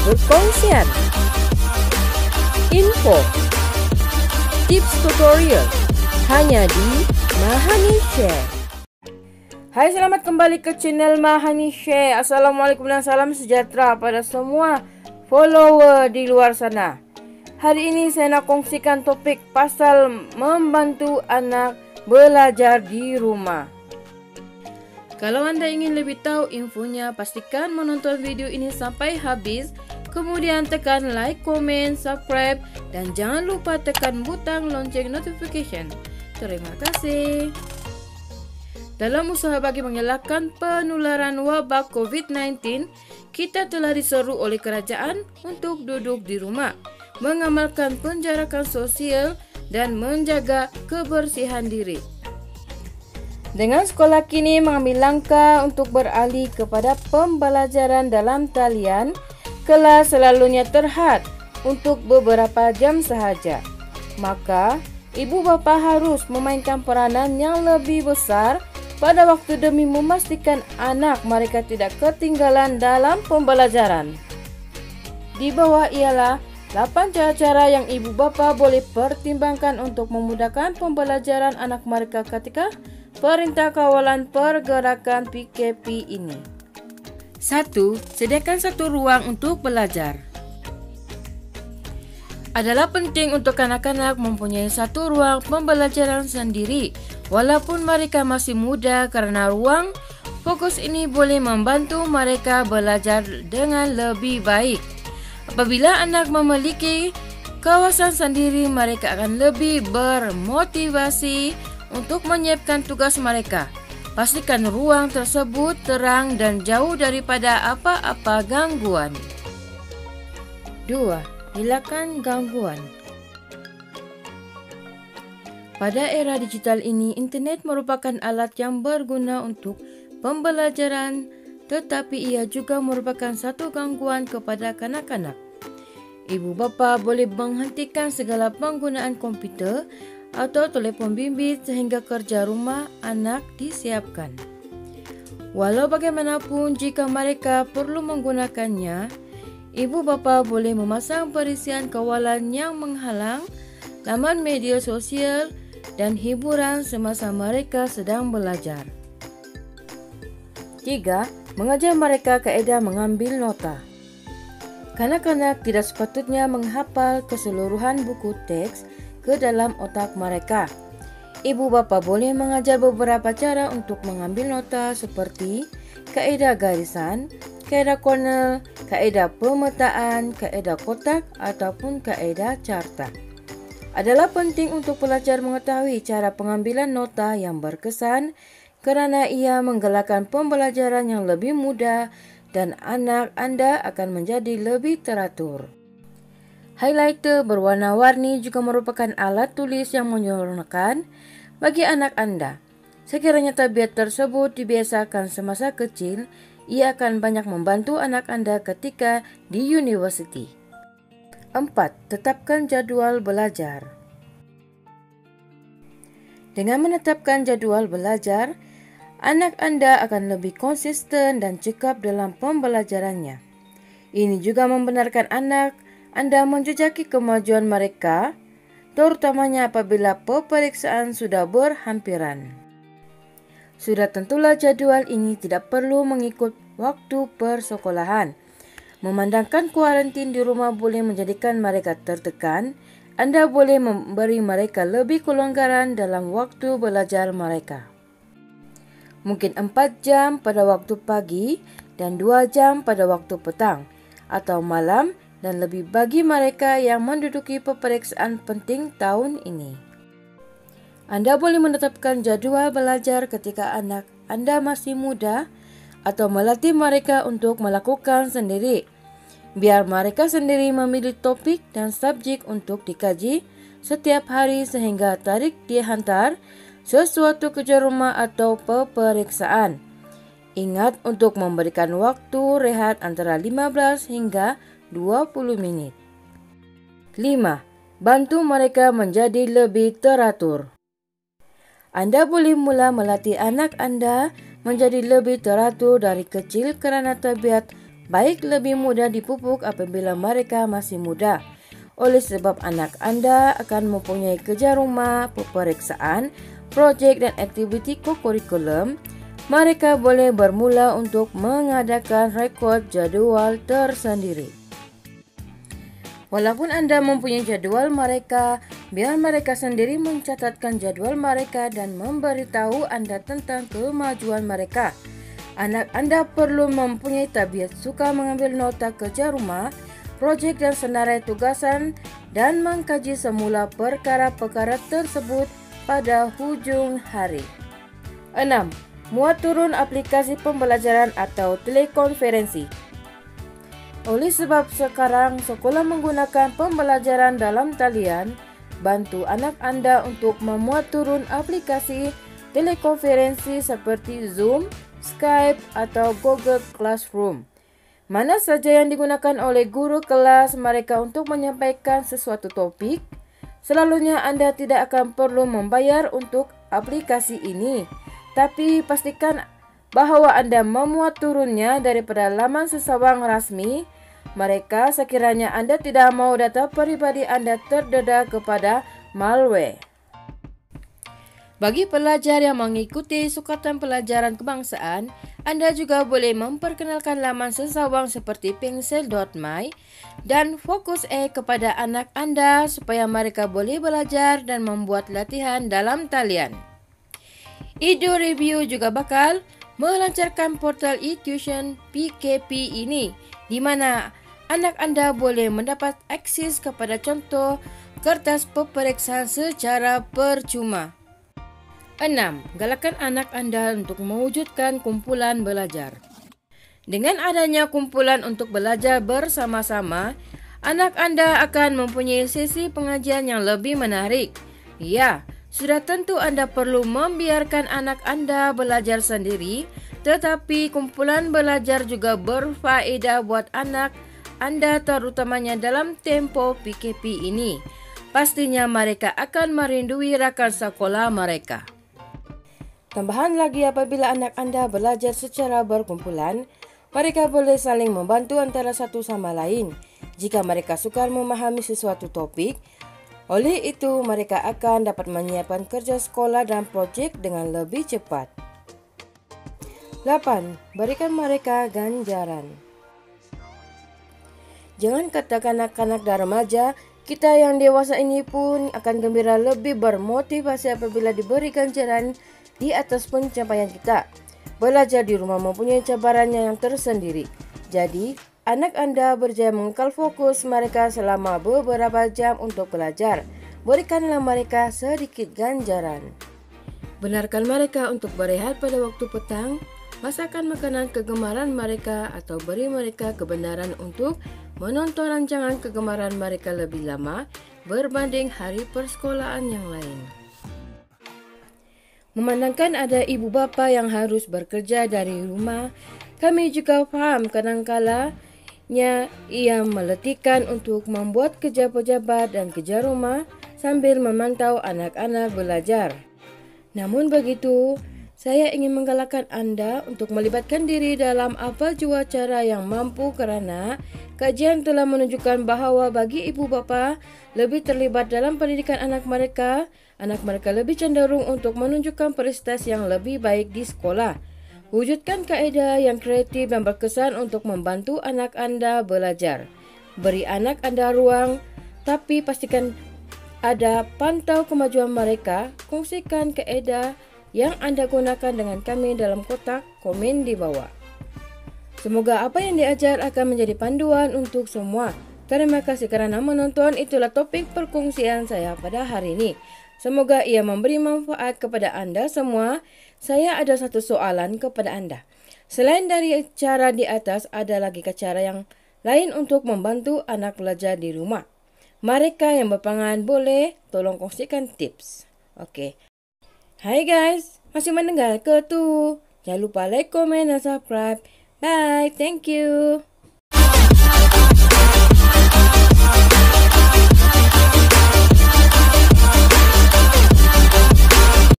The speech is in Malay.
perkongsian, info, tips tutorial hanya di Mahani Share. Hai, selamat kembali ke channel Mahani Share. Assalamualaikum dan salam sejahtera pada semua follower di luar sana. Hari ini saya nak kongsikan topik pasal membantu anak belajar di rumah. Kalau anda ingin lebih tahu infonya, pastikan menonton video ini sampai habis. Kemudian tekan like, komen, subscribe, dan jangan lupa tekan butang lonceng notification. Terima kasih. Dalam usaha bagi mengelakkan penularan wabak COVID-19, kita telah diseru oleh kerajaan untuk duduk di rumah, mengamalkan penjarakan sosial, dan menjaga kebersihan diri. Dengan sekolah kini mengambil langkah untuk beralih kepada pembelajaran dalam talian, kelas selalunya terhad untuk beberapa jam sahaja. Maka, ibu bapa harus memainkan peranan yang lebih besar pada waktu demi memastikan anak mereka tidak ketinggalan dalam pembelajaran. Di bawah ialah 8 cara-cara yang ibu bapa boleh pertimbangkan untuk memudahkan pembelajaran anak mereka ketika Perintah Kawalan Pergerakan PKP ini. 1. Sediakan satu ruang untuk belajar. Adalah penting untuk anak-anak mempunyai satu ruang pembelajaran sendiri walaupun mereka masih muda, karena ruang fokus ini boleh membantu mereka belajar dengan lebih baik. Apabila anak memiliki kawasan sendiri, mereka akan lebih bermotivasi untuk menyiapkan tugas mereka. Pastikan ruang tersebut terang dan jauh daripada apa-apa gangguan. 2. Hilangkan gangguan. Pada era digital ini, internet merupakan alat yang berguna untuk pembelajaran, tetapi ia juga merupakan satu gangguan kepada kanak-kanak. Ibu bapa boleh menghentikan segala penggunaan komputer atau telefon bimbit sehingga kerja rumah anak disiapkan. Walau bagaimanapun, jika mereka perlu menggunakannya, ibu bapa boleh memasang perisian kawalan yang menghalang laman media sosial dan hiburan semasa mereka sedang belajar. 3. Mengajar mereka kaedah mengambil nota. Kanak-kanak tidak sepatutnya menghafal keseluruhan buku teks ke dalam otak mereka. Ibu bapa boleh mengajar beberapa cara untuk mengambil nota seperti kaedah garisan, kaedah corner, kaedah pemetaan, kaedah kotak ataupun kaedah carta. Adalah penting untuk pelajar mengetahui cara pengambilan nota yang berkesan kerana ia menggalakkan pembelajaran yang lebih mudah dan anak anda akan menjadi lebih teratur. Highlighter berwarna-warni juga merupakan alat tulis yang menyempurnakan bagi anak anda. Sekiranya tabiat tersebut dibiasakan semasa kecil, ia akan banyak membantu anak anda ketika di universiti. 4. Tetapkan jadual belajar. Dengan menetapkan jadual belajar, anak anda akan lebih konsisten dan cekap dalam pembelajarannya. Ini juga membenarkan anak anda menjejaki kemajuan mereka, terutamanya apabila peperiksaan sudah berhampiran. Sudah tentulah jadual ini tidak perlu mengikut waktu persekolahan. Memandangkan kuarantin di rumah boleh menjadikan mereka tertekan, anda boleh memberi mereka lebih kelonggaran dalam waktu belajar mereka. Mungkin 4 jam pada waktu pagi dan 2 jam pada waktu petang atau malam, dan lebih bagi mereka yang menduduki peperiksaan penting tahun ini. Anda boleh menetapkan jadual belajar ketika anak anda masih muda atau melatih mereka untuk melakukan sendiri. Biar mereka sendiri memilih topik dan subjek untuk dikaji setiap hari sehingga tarik dihantar sesuatu kerja rumah atau peperiksaan. Ingat untuk memberikan waktu rehat antara 15 hingga 20 minit. 5. Bantu mereka menjadi lebih teratur. Anda boleh mula melatih anak anda menjadi lebih teratur dari kecil kerana tabiat baik lebih mudah dipupuk apabila mereka masih muda. Oleh sebab anak Anda akan mempunyai kerja rumah, peperiksaan, projek dan aktiviti kokurikulum, mereka boleh bermula untuk mengadakan rekod jadual tersendiri. Walaupun Anda mempunyai jadual mereka, biar mereka sendiri mencatatkan jadual mereka dan memberitahu Anda tentang kemajuan mereka. Anak Anda perlu mempunyai tabiat suka mengambil nota kerja rumah, projek dan senarai tugasan dan mengkaji semula perkara-perkara tersebut pada hujung hari. 6. Muat turun aplikasi pembelajaran atau telekonferensi. Oleh sebab sekarang sekolah menggunakan pembelajaran dalam talian, bantu anak Anda untuk memuat turun aplikasi telekonferensi seperti Zoom, Skype atau Google Classroom. Mana saja yang digunakan oleh guru kelas mereka untuk menyampaikan sesuatu topik, selalunya Anda tidak akan perlu membayar untuk aplikasi ini. Tapi pastikan bahawa Anda memuat turunnya daripada laman sesawang rasmi mereka sekiranya Anda tidak mahu data peribadi Anda terdedah kepada malware. Bagi pelajar yang mengikuti sukatan pelajaran kebangsaan, Anda juga boleh memperkenalkan laman sesawang seperti pencil.my dan Fokus A kepada anak Anda supaya mereka boleh belajar dan membuat latihan dalam talian. Edu Review juga bakal melancarkan portal e-tuition PKP ini di mana anak Anda boleh mendapat akses kepada contoh kertas peperiksaan secara percuma. 6. Galakkan anak Anda untuk mewujudkan kumpulan belajar. Dengan adanya kumpulan untuk belajar bersama-sama, anak Anda akan mempunyai sesi pengajian yang lebih menarik. Ya, sudah tentu Anda perlu membiarkan anak Anda belajar sendiri, tetapi kumpulan belajar juga berfaedah buat anak Anda terutamanya dalam tempoh PKP ini. Pastinya mereka akan merindui rakan sekolah mereka. Tambahan lagi apabila anak Anda belajar secara berkumpulan, mereka boleh saling membantu antara satu sama lain. Jika mereka sukar memahami sesuatu topik, oleh itu mereka akan dapat menyiapkan kerja sekolah dan projek dengan lebih cepat. 8. Berikan mereka ganjaran. Jangan katakan kanak-kanak dan remaja, kita yang dewasa ini pun akan gembira lebih bermotivasi apabila diberi ganjaran di atas pencapaian kita. Belajar di rumah mempunyai cabarannya yang tersendiri. Jadi, anak Anda berjaya mengekal fokus mereka selama beberapa jam untuk belajar. Berikanlah mereka sedikit ganjaran. Benarkan mereka untuk berehat pada waktu petang. Masakan makanan kegemaran mereka atau beri mereka kebenaran untuk menonton rancangan kegemaran mereka lebih lama berbanding hari persekolahan yang lain. Memandangkan ada ibu bapa yang harus bekerja dari rumah, kami juga faham kadang-kalanya ia meletihkan untuk membuat kerja pejabat dan kerja rumah sambil memantau anak-anak belajar. Namun begitu, saya ingin menggalakkan Anda untuk melibatkan diri dalam apa jua cara yang mampu kerana kajian telah menunjukkan bahawa bagi ibu bapa lebih terlibat dalam pendidikan anak mereka lebih cenderung untuk menunjukkan prestasi yang lebih baik di sekolah. Wujudkan kaedah yang kreatif dan berkesan untuk membantu anak Anda belajar. Beri anak Anda ruang, tapi pastikan ada pantau kemajuan mereka. Kongsikan kaedah yang Anda gunakan dengan kami dalam kotak komen di bawah. Semoga apa yang diajar akan menjadi panduan untuk semua. Terima kasih kerana menonton. Itulah topik perkongsian saya pada hari ini. Semoga ia memberi manfaat kepada anda semua. Saya ada satu soalan kepada anda. Selain dari cara di atas, ada lagi cara yang lain untuk membantu anak belajar di rumah. Mereka yang berpangan boleh tolong kongsikan tips. Okey. Hai guys, masih mendengar ke tu? Jangan lupa like, komen dan subscribe. Bye, thank you.